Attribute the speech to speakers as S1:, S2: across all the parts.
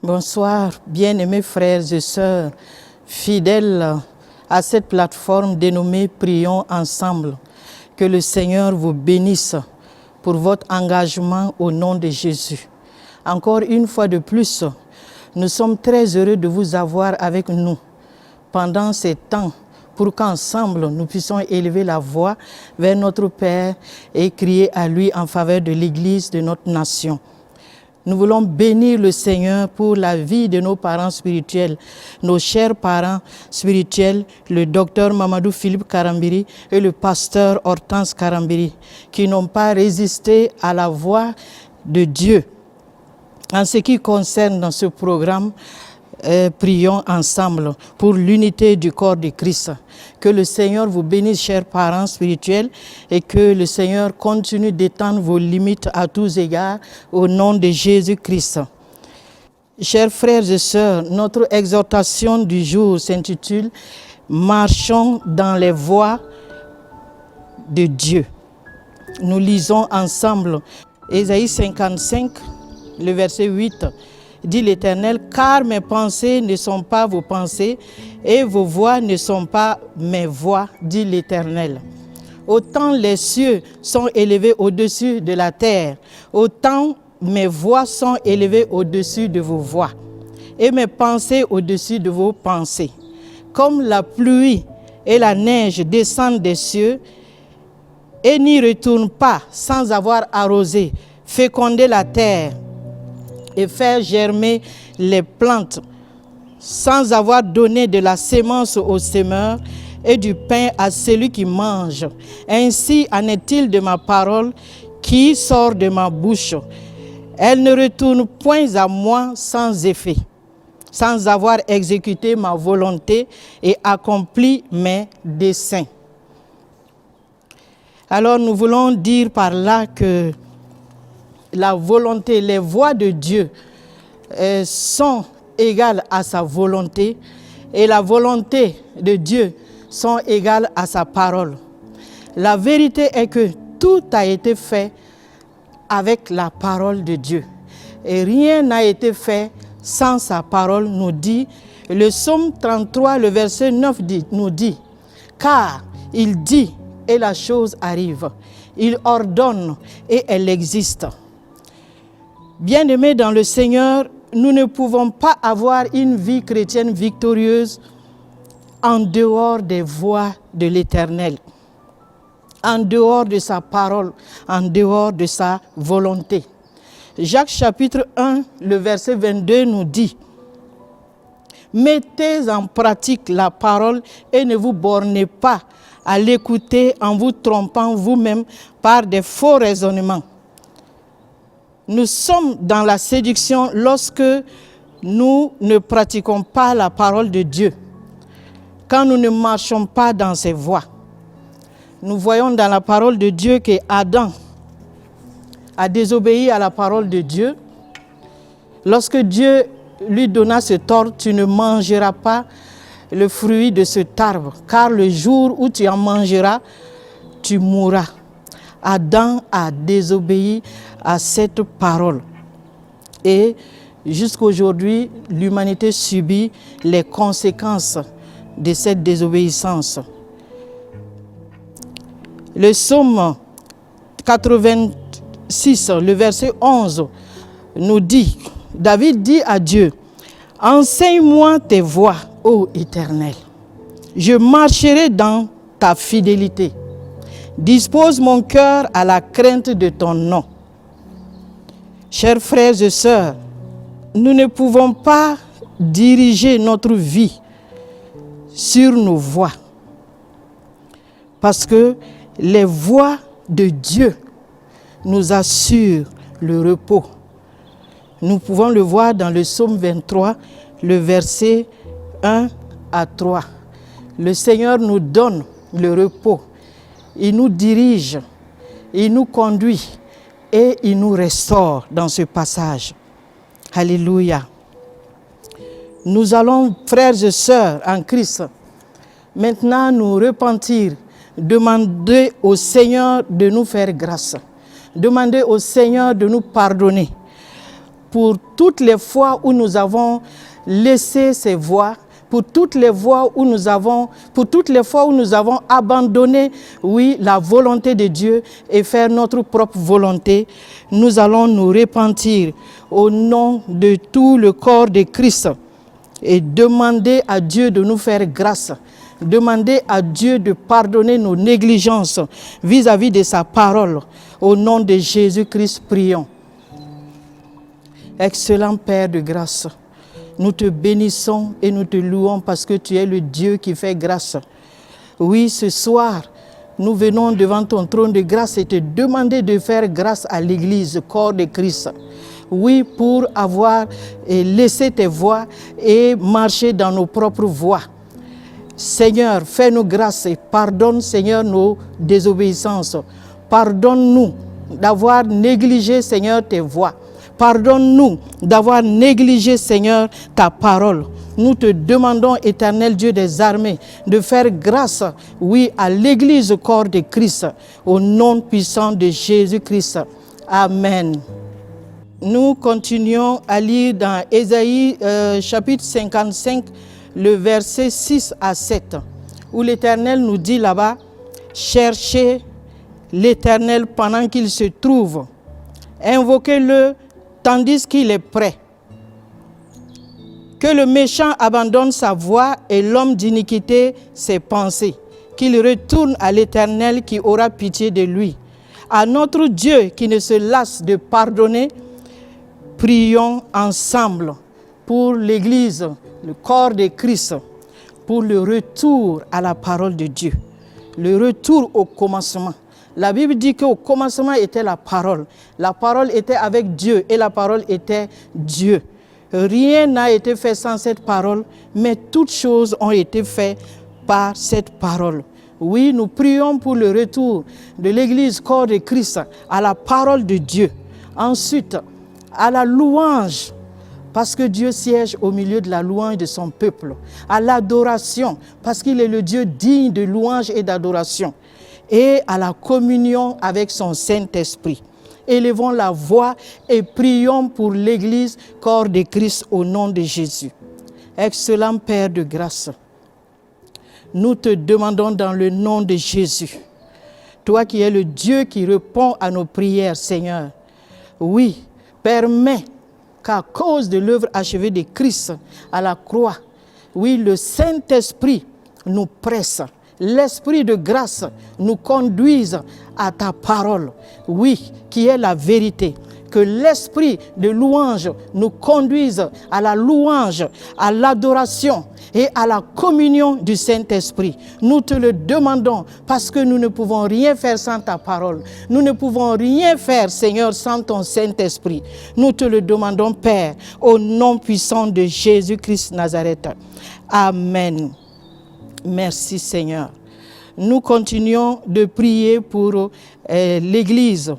S1: Bonsoir, bien-aimés frères et sœurs, fidèles à cette plateforme dénommée Prions ensemble. Que le Seigneur vous bénisse pour votre engagement au nom de Jésus. Encore une fois de plus, nous sommes très heureux de vous avoir avec nous pendant ces temps pour qu'ensemble nous puissions élever la voix vers notre Père et crier à lui en faveur de l'Église de notre nation. Nous voulons bénir le Seigneur pour la vie de nos parents spirituels, nos chers parents spirituels, le docteur Mamadou Philippe Karambiri et le pasteur Hortense Karambiri, qui n'ont pas résisté à la voix de Dieu. En ce qui concerne dans ce programme, prions ensemble pour l'unité du corps de Christ. Que le Seigneur vous bénisse, chers parents spirituels, et que le Seigneur continue d'étendre vos limites à tous égards au nom de Jésus-Christ. Chers frères et sœurs, notre exhortation du jour s'intitule « Marchons dans les voies de Dieu ». Nous lisons ensemble Ésaïe 55, le verset 8. Dit l'Éternel, car mes pensées ne sont pas vos pensées et vos voix ne sont pas mes voix, dit l'Éternel. Autant les cieux sont élevés au-dessus de la terre, autant mes voix sont élevées au-dessus de vos voix et mes pensées au-dessus de vos pensées. Comme la pluie et la neige descendent des cieux et n'y retournent pas sans avoir arrosé, fécondé la terre, et faire germer les plantes sans avoir donné de la sémence au semeur et du pain à celui qui mange. Ainsi en est-il de ma parole qui sort de ma bouche. Elle ne retourne point à moi sans effet, sans avoir exécuté ma volonté et accompli mes desseins. Alors nous voulons dire par là que la volonté, les voies de Dieu sont égales à sa volonté et la volonté de Dieu sont égales à sa parole. La vérité est que tout a été fait avec la parole de Dieu et rien n'a été fait sans sa parole, nous dit le psaume 33, le verset 9 nous dit « Car il dit et la chose arrive, il ordonne et elle existe ». Bien-aimés dans le Seigneur, nous ne pouvons pas avoir une vie chrétienne victorieuse en dehors des voies de l'Éternel, en dehors de sa parole, en dehors de sa volonté. Jacques chapitre 1, le verset 22 nous dit « Mettez en pratique la parole et ne vous bornez pas à l'écouter en vous trompant vous-même par des faux raisonnements. » Nous sommes dans la séduction lorsque nous ne pratiquons pas la parole de Dieu, quand nous ne marchons pas dans ses voies. Nous voyons dans la parole de Dieu que Adam a désobéi à la parole de Dieu. Lorsque Dieu lui donna cet ordre, tu ne mangeras pas le fruit de cet arbre, car le jour où tu en mangeras, tu mourras. Adam a désobéi à cette parole. Et jusqu'aujourd'hui, l'humanité subit les conséquences de cette désobéissance. Le psaume 86, le verset 11, nous dit, David dit à Dieu, « Enseigne-moi tes voies, ô Éternel. Je marcherai dans ta fidélité. Dispose mon cœur à la crainte de ton nom. » Chers frères et sœurs, nous ne pouvons pas diriger notre vie sur nos voies parce que les voies de Dieu nous assurent le repos. Nous pouvons le voir dans le psaume 23, le verset 1 à 3. Le Seigneur nous donne le repos. Il nous dirige, il nous conduit et il nous restaure dans ce passage. Alléluia. Nous allons, frères et sœurs en Christ, maintenant nous repentir, demander au Seigneur de nous faire grâce, demander au Seigneur de nous pardonner. pour toutes les fois où nous avons laissé ces voies, pour toutes les fois où nous avons abandonné, oui, la volonté de Dieu et faire notre propre volonté. Nous allons nous repentir au nom de tout le corps de Christ et demander à Dieu de nous faire grâce. Demander à Dieu de pardonner nos négligences vis-à-vis de sa parole. Au nom de Jésus-Christ, prions. Excellent Père de grâce, nous te bénissons et nous te louons parce que tu es le Dieu qui fait grâce. Oui, ce soir, nous venons devant ton trône de grâce et te demander de faire grâce à l'Église, corps de Christ. Oui, pour avoir laissé tes voies et marcher dans nos propres voies. Seigneur, fais-nous grâce et pardonne, Seigneur, nos désobéissances. Pardonne-nous d'avoir négligé, Seigneur, tes voies. Pardonne-nous d'avoir négligé, Seigneur, ta parole. Nous te demandons, éternel Dieu des armées, de faire grâce, oui, à l'Église corps de Christ, au nom puissant de Jésus-Christ. Amen. Nous continuons à lire dans Ésaïe chapitre 55, le verset 6 à 7, où l'Éternel nous dit là-bas, « Cherchez l'Éternel pendant qu'il se trouve, invoquez-le tandis qu'il est prêt. Que le méchant abandonne sa voie et l'homme d'iniquité ses pensées, qu'il retourne à l'Éternel qui aura pitié de lui. À notre Dieu qui ne se lasse de pardonner, prions ensemble pour l'Église, le corps de Christ, pour le retour à la parole de Dieu, le retour au commencement. La Bible dit qu'au commencement était la parole. La parole était avec Dieu et la parole était Dieu. Rien n'a été fait sans cette parole, mais toutes choses ont été faites par cette parole. Oui, nous prions pour le retour de l'Église corps de Christ à la parole de Dieu. Ensuite, à la louange, parce que Dieu siège au milieu de la louange de son peuple. À l'adoration, parce qu'il est le Dieu digne de louange et d'adoration. Et à la communion avec son Saint-Esprit. Élevons la voix et prions pour l'Église, corps de Christ, au nom de Jésus. Excellent Père de grâce, nous te demandons dans le nom de Jésus, toi qui es le Dieu qui répond à nos prières, Seigneur, oui, permets qu'à cause de l'œuvre achevée de Christ à la croix, oui, le Saint-Esprit nous presse. L'Esprit de grâce nous conduise à ta parole, oui, qui est la vérité. Que l'Esprit de louange nous conduise à la louange, à l'adoration et à la communion du Saint-Esprit. Nous te le demandons parce que nous ne pouvons rien faire sans ta parole. Nous ne pouvons rien faire, Seigneur, sans ton Saint-Esprit. Nous te le demandons, Père, au nom puissant de Jésus-Christ Nazareth. Amen. Merci Seigneur. Nous continuons de prier pour l'Église.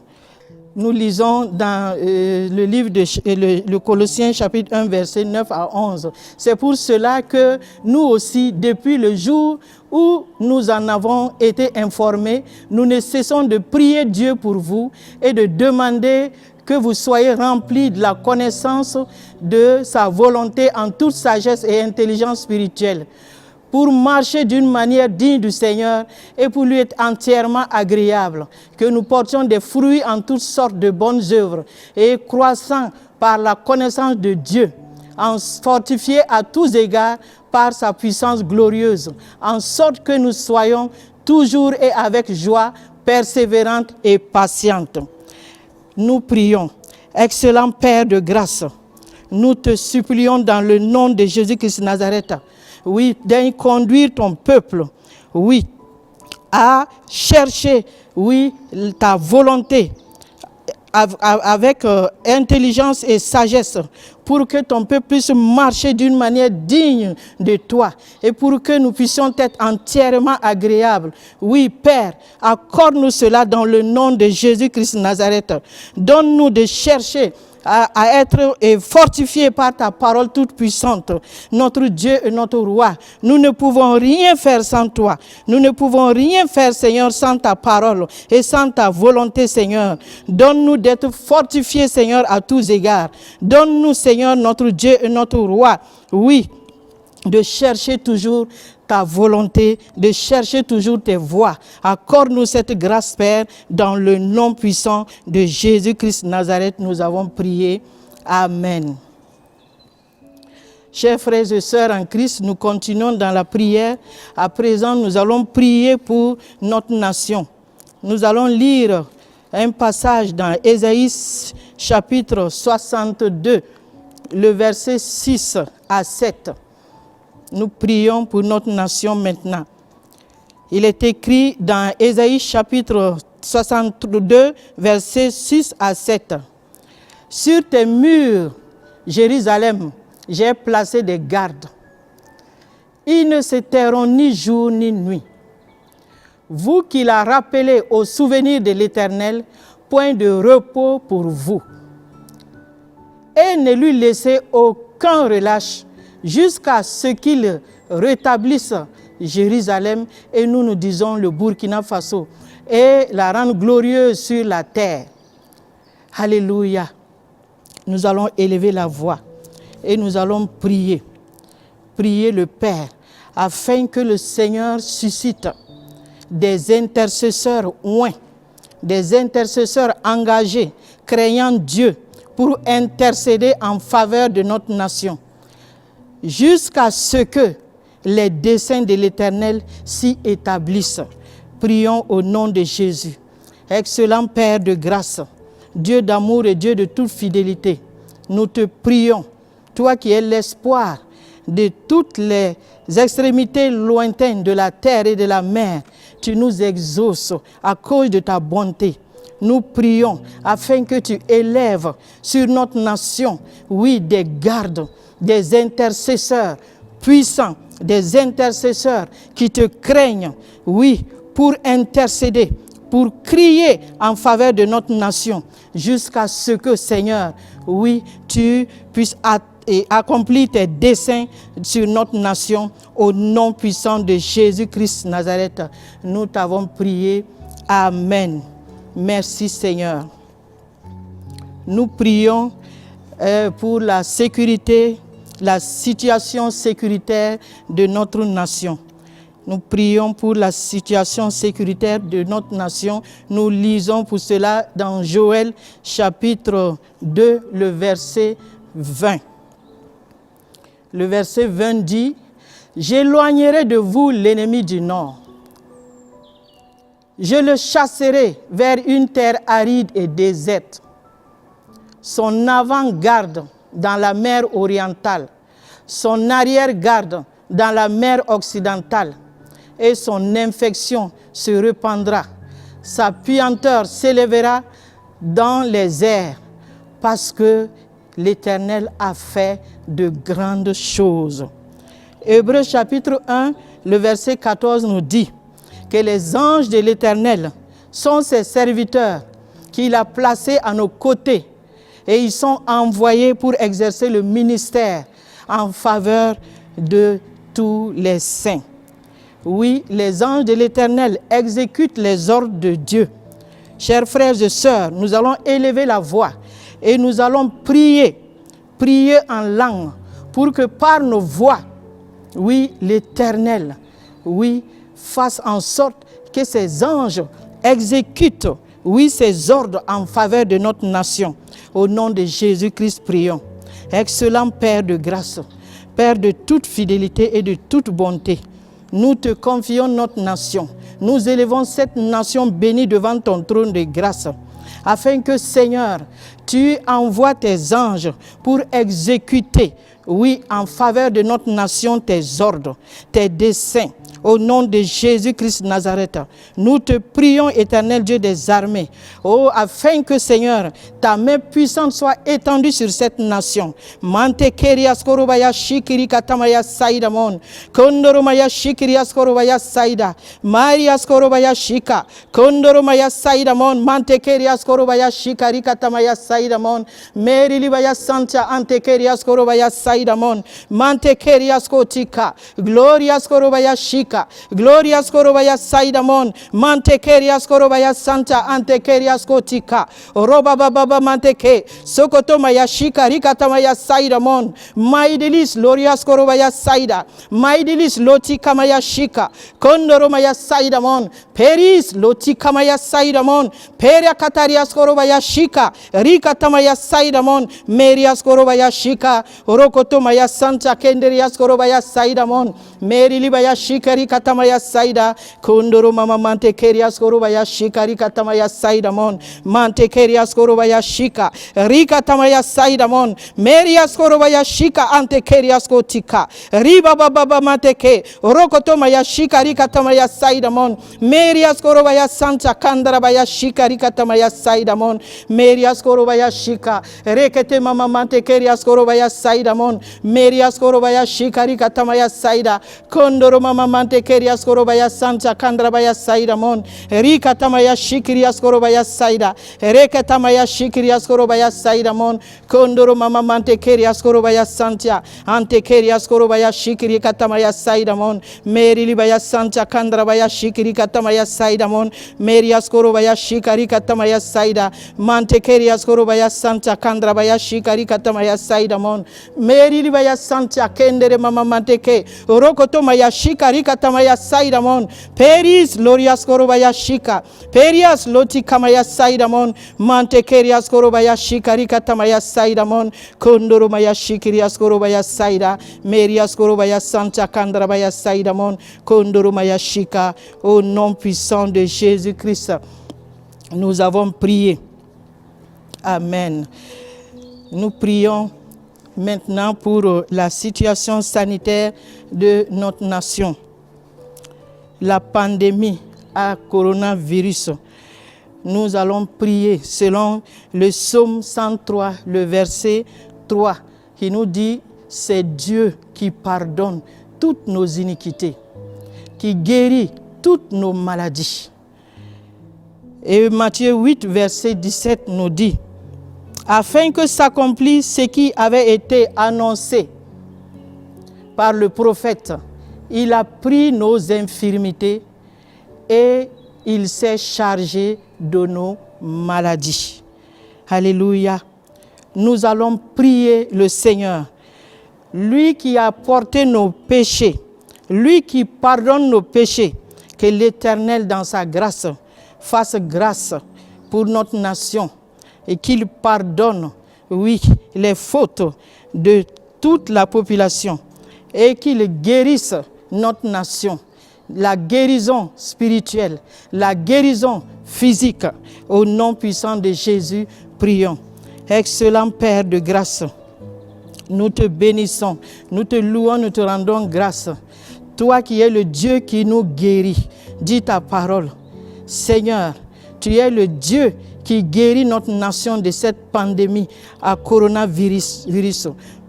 S1: Nous lisons dans le livre de le Colossiens chapitre 1 verset 9 à 11. C'est pour cela que nous aussi, depuis le jour où nous en avons été informés, nous ne cessons de prier Dieu pour vous et de demander que vous soyez remplis de la connaissance de sa volonté en toute sagesse et intelligence spirituelle, pour marcher d'une manière digne du Seigneur et pour lui être entièrement agréable, que nous portions des fruits en toutes sortes de bonnes œuvres et croissant par la connaissance de Dieu, en fortifiés à tous égards par sa puissance glorieuse, en sorte que nous soyons toujours et avec joie, persévérantes et patientes. Nous prions, excellent Père de grâce, nous te supplions dans le nom de Jésus-Christ de Nazareth, oui, d'aller conduire ton peuple, oui, à chercher, oui, ta volonté avec intelligence et sagesse pour que ton peuple puisse marcher d'une manière digne de toi et pour que nous puissions être entièrement agréables. Oui, Père, accorde-nous cela dans le nom de Jésus-Christ de Nazareth. Donne-nous de chercher à être fortifiés par ta parole toute puissante. Notre Dieu et notre roi, nous ne pouvons rien faire sans toi. Nous ne pouvons rien faire, Seigneur, sans ta parole et sans ta volonté, Seigneur. Donne-nous d'être fortifiés, Seigneur, à tous égards. Donne-nous, Seigneur, notre Dieu et notre roi, oui, de chercher toujours ta volonté, de chercher toujours tes voies. Accorde-nous cette grâce, Père, dans le nom puissant de Jésus-Christ Nazareth, nous avons prié. Amen. Chers frères et sœurs en Christ, nous continuons dans la prière. À présent, nous allons prier pour notre nation. Nous allons lire un passage dans Ésaïe chapitre 62, le verset 6 à 7. Nous prions pour notre nation maintenant. Il est écrit dans Ésaïe chapitre 62, versets 6 à 7. Sur tes murs, Jérusalem, j'ai placé des gardes. Ils ne se tairont ni jour ni nuit. Vous qui la rappelez au souvenir de l'Éternel, point de repos pour vous. Et ne lui laissez aucun relâche, jusqu'à ce qu'il rétablisse Jérusalem, et nous disons le Burkina Faso, et la rende glorieuse sur la terre. Alléluia. Nous allons élever la voix et nous allons prier. Prier le Père, afin que le Seigneur suscite des intercesseurs oints, des intercesseurs engagés, craignant Dieu, pour intercéder en faveur de notre nation, jusqu'à ce que les desseins de l'Éternel s'y établissent. Prions au nom de Jésus. Excellent Père de grâce, Dieu d'amour et Dieu de toute fidélité, nous te prions, toi qui es l'espoir de toutes les extrémités lointaines de la terre et de la mer, tu nous exauces à cause de ta bonté. Nous prions afin que tu élèves sur notre nation, oui, des gardes, des intercesseurs puissants, des intercesseurs qui te craignent, oui, pour intercéder, pour crier en faveur de notre nation, jusqu'à ce que, Seigneur, oui, tu puisses accomplir tes desseins sur notre nation, au nom puissant de Jésus-Christ Nazareth. Nous t'avons prié. Amen. Merci, Seigneur. Nous prions pour la sécurité, la situation sécuritaire de notre nation. Nous prions pour la situation sécuritaire de notre nation. Nous lisons pour cela dans Joël chapitre 2, le verset 20. Le verset 20 dit, « J'éloignerai de vous l'ennemi du nord. Je le chasserai vers une terre aride et déserte. Son avant-garde dans la mer orientale, son arrière-garde dans la mer occidentale, et son infection se répandra. Sa puanteur s'élèvera dans les airs, parce que l'Éternel a fait de grandes choses. » Hébreux chapitre 1, le verset 14 nous dit que les anges de l'Éternel sont ses serviteurs qu'il a placés à nos côtés, et ils sont envoyés pour exercer le ministère en faveur de tous les saints. Oui, les anges de l'Éternel exécutent les ordres de Dieu. Chers frères et sœurs, nous allons élever la voix et nous allons prier en langue, pour que par nos voix, oui, l'Éternel, oui, fasse en sorte que ces anges exécutent, oui, ces ordres en faveur de notre nation. Au nom de Jésus-Christ, prions. Excellent Père de grâce, Père de toute fidélité et de toute bonté, nous te confions notre nation. Nous élevons cette nation bénie devant ton trône de grâce, afin que, Seigneur, tu envoies tes anges pour exécuter, oui, en faveur de notre nation, tes ordres, tes desseins. Au nom de Jésus-Christ Nazareth, nous te prions, Éternel Dieu des armées, oh, afin que, Seigneur, ta main puissante soit étendue sur cette nation. Mante kerias korobaya shikiri katamaya saida mon, kondoromaya shikirias korobaya saida, marias korobaya shika, kondoromaya saida mon, mante kerias korobaya shikari katamaya saida. saidamon. Meri libaya santa antekerias korobaya saidamon. Mantekerias kotika. Glorias korobaya shika. Glorias korobaya saidamon. Mantekerias korobaya santa antekerias kotika. Roba baba manteke. Sokoto maya shika rikata maya saidamon. Maidilis glorias korobaya saida. Maidilis loti kamaya shika. Kondoro maya saidamon. Peris loti kamaya saidamon. Peria katarias korobaya shika. Rikata maya saidamon. Merias korobaya shika. Rokoto maya santa kenderias korobaya saidamon. Meri libaya shika rikata maya saida. Kondoro mama mante kerias korobaya shika rikata maya saidamon. Mante kerias korobaya shika. Rikata maya saidamon. Merias korobaya shika ante kerias kotika. Riba baba mante ke. Rokoto maya shika rikata maya saidamon. Merias korobaya santa kandara baya shika rikata maya saidamon. Merias korobaya shika. Rekete mama mante kerias korobaya saidamon. Merias korobaya shika rikata maya saida. Kondoro mama mante kerias korobaya santa kandara baya saidamon. Rikata maya shikirias korobaya saida. Reketa maya shikirias korobaya saidamon. Kondoro mama mante kerias korobaya santa. Ante kerias korobaya shikiri katamaya saidamon. Meri libaya santa kandara baya shikiri katamaya saidamon. Merias korobaya shikari katamaya saida. Mante kerias korobaya santa kandara baya shikari katamaya saidamon. Meri libaya santa kendere mama mante ke. Rokoto maya shikari katamaya saidamon. Peris lorias korobaya shika. Perias loti kamaya saidamon. Mante kerias korobaya shikari katamaya saidamon. Kondoro maya shikirias korobaya saida. Merias korobaya santa kandara baya saidamon. Kondoro maya shika. Au nom puissant de Jésus-Christ, nous avons prié. Amen. Nous prions maintenant pour la situation sanitaire de notre nation. La pandémie à coronavirus. Nous allons prier selon le psaume 103, le verset 3, qui nous dit « C'est Dieu qui pardonne toutes nos iniquités, qui guérit toutes nos maladies. » Et Matthieu 8, verset 17 nous dit « Afin que s'accomplisse ce qui avait été annoncé par le prophète, il a pris nos infirmités et il s'est chargé de nos maladies. » Alléluia. Nous allons prier le Seigneur, lui qui a porté nos péchés, lui qui pardonne nos péchés, que l'Éternel dans sa grâce fasse grâce pour notre nation et qu'il pardonne, oui, les fautes de toute la population et qu'il guérisse notre nation. La guérison spirituelle, la guérison physique, au nom puissant de Jésus, prions. Excellent Père de grâce, nous te bénissons, nous te louons, nous te rendons grâce. Toi qui es le Dieu qui nous guérit, dis ta parole. Seigneur, tu es le Dieu qui guérit notre nation de cette pandémie à coronavirus.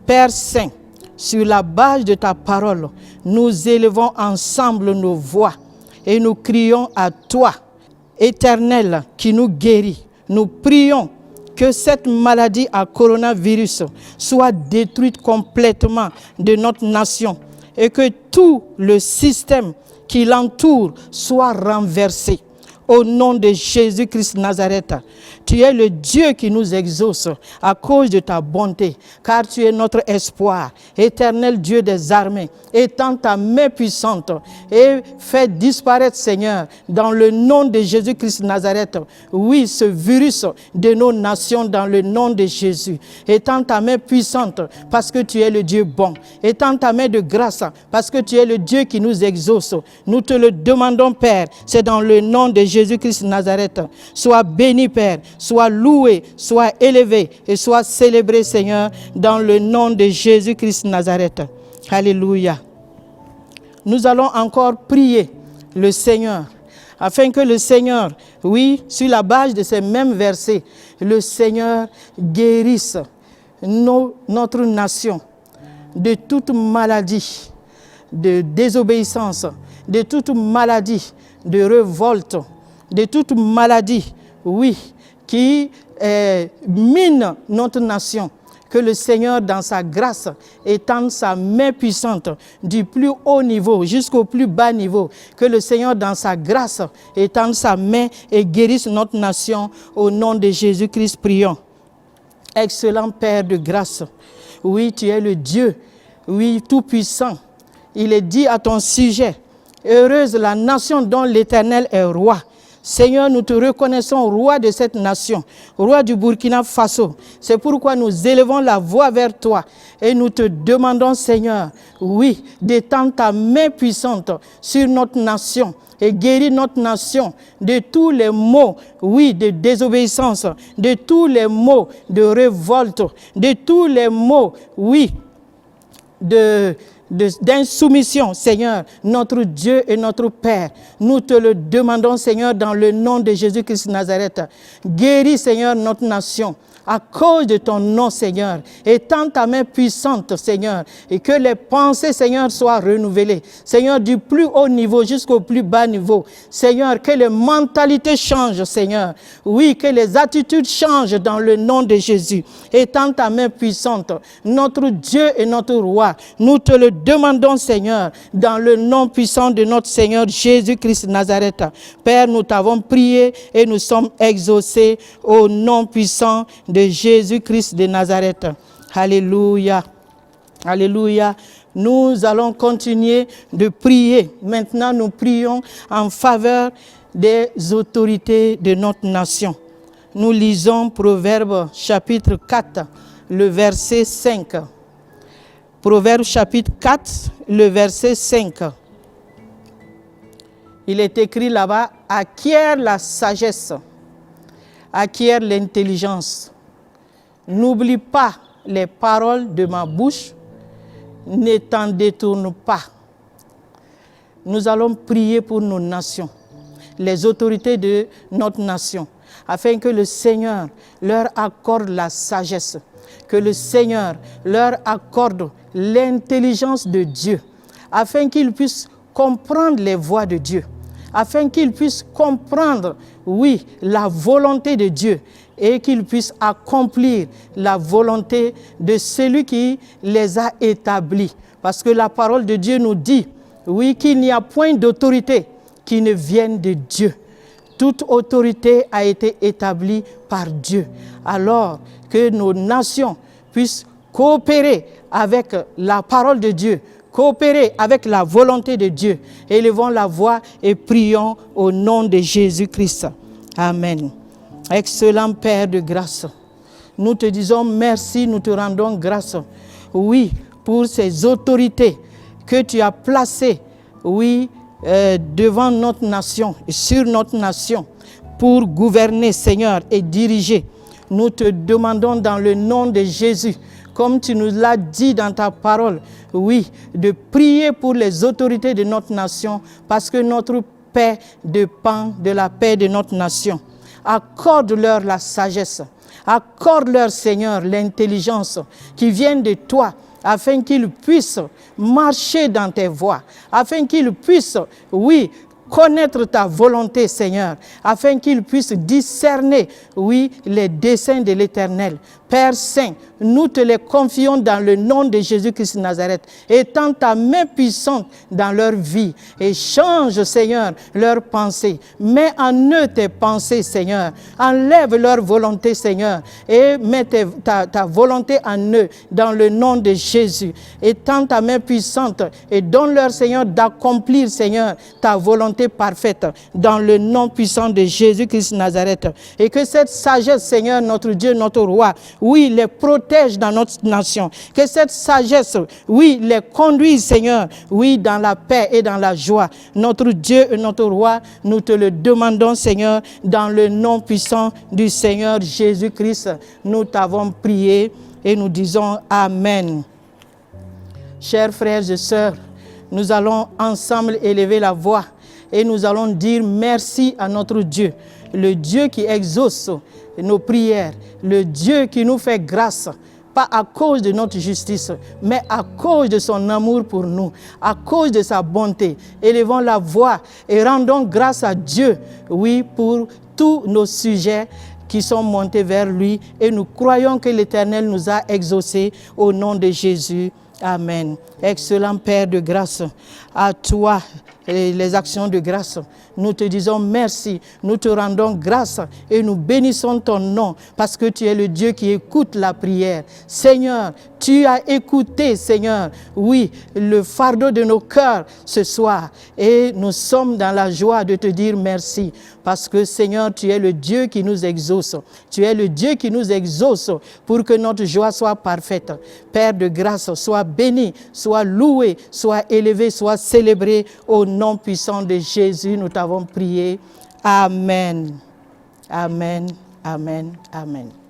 S1: Père Saint, sur la base de ta parole, nous élevons ensemble nos voix et nous crions à toi, Éternel, qui nous guérit. Nous prions que cette maladie à coronavirus soit détruite complètement de notre nation et que tout le système qui l'entoure soit renversé. Au nom de Jésus-Christ Nazareth, tu es le Dieu qui nous exauce à cause de ta bonté, car tu es notre espoir. Éternel Dieu des armées, étends ta main puissante et fais disparaître, Seigneur, dans le nom de Jésus-Christ Nazareth, oui, ce virus de nos nations dans le nom de Jésus. Étends ta main puissante parce que tu es le Dieu bon. Étends ta main de grâce parce que tu es le Dieu qui nous exauce. Nous te le demandons, Père, c'est dans le nom de Jésus-Christ Nazareth. Sois béni, Père, sois loué, sois élevé et sois célébré, Seigneur, dans le nom de Jésus-Christ Nazareth. Alléluia. Nous allons encore prier le Seigneur, afin que le Seigneur, oui, sur la base de ces mêmes versets, le Seigneur guérisse notre nation de toute maladie, de désobéissance, de toute maladie, de révolte, de toute maladie, oui, qui mine notre nation. Que le Seigneur, dans sa grâce, étende sa main puissante du plus haut niveau jusqu'au plus bas niveau. Que le Seigneur, dans sa grâce, étende sa main et guérisse notre nation. Au nom de Jésus-Christ, prions. Excellent Père de grâce, oui, tu es le Dieu, oui, tout-puissant. Il est dit à ton sujet, heureuse la nation dont l'Éternel est roi. Seigneur, nous te reconnaissons roi de cette nation, roi du Burkina Faso. C'est pourquoi nous élevons la voix vers toi et nous te demandons, Seigneur, oui, d'étendre ta main puissante sur notre nation et guérir notre nation de tous les maux, oui, de désobéissance, de tous les maux de révolte, de tous les maux, oui, d'insoumission, Seigneur, notre Dieu et notre Père. Nous te le demandons, Seigneur, dans le nom de Jésus-Christ de Nazareth. Guéris, Seigneur, notre nation. À cause de ton nom, Seigneur, étends ta main puissante, Seigneur, et que les pensées, Seigneur, soient renouvelées. Seigneur, du plus haut niveau jusqu'au plus bas niveau. Seigneur, que les mentalités changent, Seigneur. Oui, que les attitudes changent dans le nom de Jésus. Étends ta main puissante, notre Dieu et notre Roi. Nous te le demandons, Seigneur, dans le nom puissant de notre Seigneur Jésus-Christ de Nazareth. Père, nous t'avons prié et nous sommes exaucés au nom puissant de Jésus-Christ de Nazareth. Alléluia. Alléluia. Nous allons continuer de prier. Maintenant, nous prions en faveur des autorités de notre nation. Nous lisons Proverbes chapitre 4, le verset 5. Proverbes chapitre 4, le verset 5. Il est écrit là-bas, acquiert la sagesse, acquiert l'intelligence. N'oublie pas les paroles de ma bouche, ne t'en détourne pas. Nous allons prier pour nos nations, les autorités de notre nation, afin que le Seigneur leur accorde la sagesse, que le Seigneur leur accorde l'intelligence de Dieu, afin qu'ils puissent comprendre les voies de Dieu, afin qu'ils puissent comprendre, oui, la volonté de Dieu, et qu'ils puissent accomplir la volonté de celui qui les a établis. Parce que la parole de Dieu nous dit, oui, qu'il n'y a point d'autorité qui ne vienne de Dieu. Toute autorité a été établie par Dieu. Alors que nos nations puissent coopérer avec la parole de Dieu, coopérer avec la volonté de Dieu. Élevons la voix et prions au nom de Jésus-Christ. Amen. Excellent Père de grâce, nous te disons merci, nous te rendons grâce, oui, pour ces autorités que tu as placées, oui, devant notre nation et sur notre nation pour gouverner, Seigneur, et diriger. Nous te demandons dans le nom de Jésus, comme tu nous l'as dit dans ta parole, oui, de prier pour les autorités de notre nation, parce que notre paix dépend de la paix de notre nation. Accorde-leur la sagesse, accorde-leur, Seigneur, l'intelligence qui vient de toi, afin qu'ils puissent marcher dans tes voies, afin qu'ils puissent, oui, connaître ta volonté, Seigneur, afin qu'ils puissent discerner, oui, les desseins de l'Éternel. Père Saint, nous te les confions dans le nom de Jésus-Christ de Nazareth. Étends ta main puissante dans leur vie et change, Seigneur, leurs pensées. Mets en eux tes pensées, Seigneur. Enlève leur volonté, Seigneur, et mets ta volonté en eux dans le nom de Jésus. Étends ta main puissante et donne-leur, Seigneur, d'accomplir, Seigneur, ta volonté parfaite dans le nom puissant de Jésus-Christ de Nazareth. Et que cette sagesse, Seigneur, notre Dieu, notre Roi, oui, les protège dans notre nation. Que cette sagesse, oui, les conduise, Seigneur, oui, dans la paix et dans la joie. Notre Dieu et notre Roi, nous te le demandons, Seigneur, dans le nom puissant du Seigneur Jésus-Christ. Nous t'avons prié et nous disons Amen. Chers frères et sœurs, nous allons ensemble élever la voix et nous allons dire merci à notre Dieu, le Dieu qui exauce nos prières, le Dieu qui nous fait grâce, pas à cause de notre justice, mais à cause de son amour pour nous, à cause de sa bonté. Élevons la voix et rendons grâce à Dieu, oui, pour tous nos sujets qui sont montés vers lui et nous croyons que l'Éternel nous a exaucés au nom de Jésus. Amen. Excellent Père de grâce, à toi les actions de grâce. Nous te disons merci, nous te rendons grâce et nous bénissons ton nom parce que tu es le Dieu qui écoute la prière. Seigneur, tu as écouté, Seigneur, oui, le fardeau de nos cœurs ce soir et nous sommes dans la joie de te dire merci parce que, Seigneur, tu es le Dieu qui nous exauce. Tu es le Dieu qui nous exauce pour que notre joie soit parfaite. Père de grâce, sois béni, sois loué, sois élevé, sois célébré au nom puissant de Jésus. Nous t'avons prié. Amen. Amen. Amen. Amen.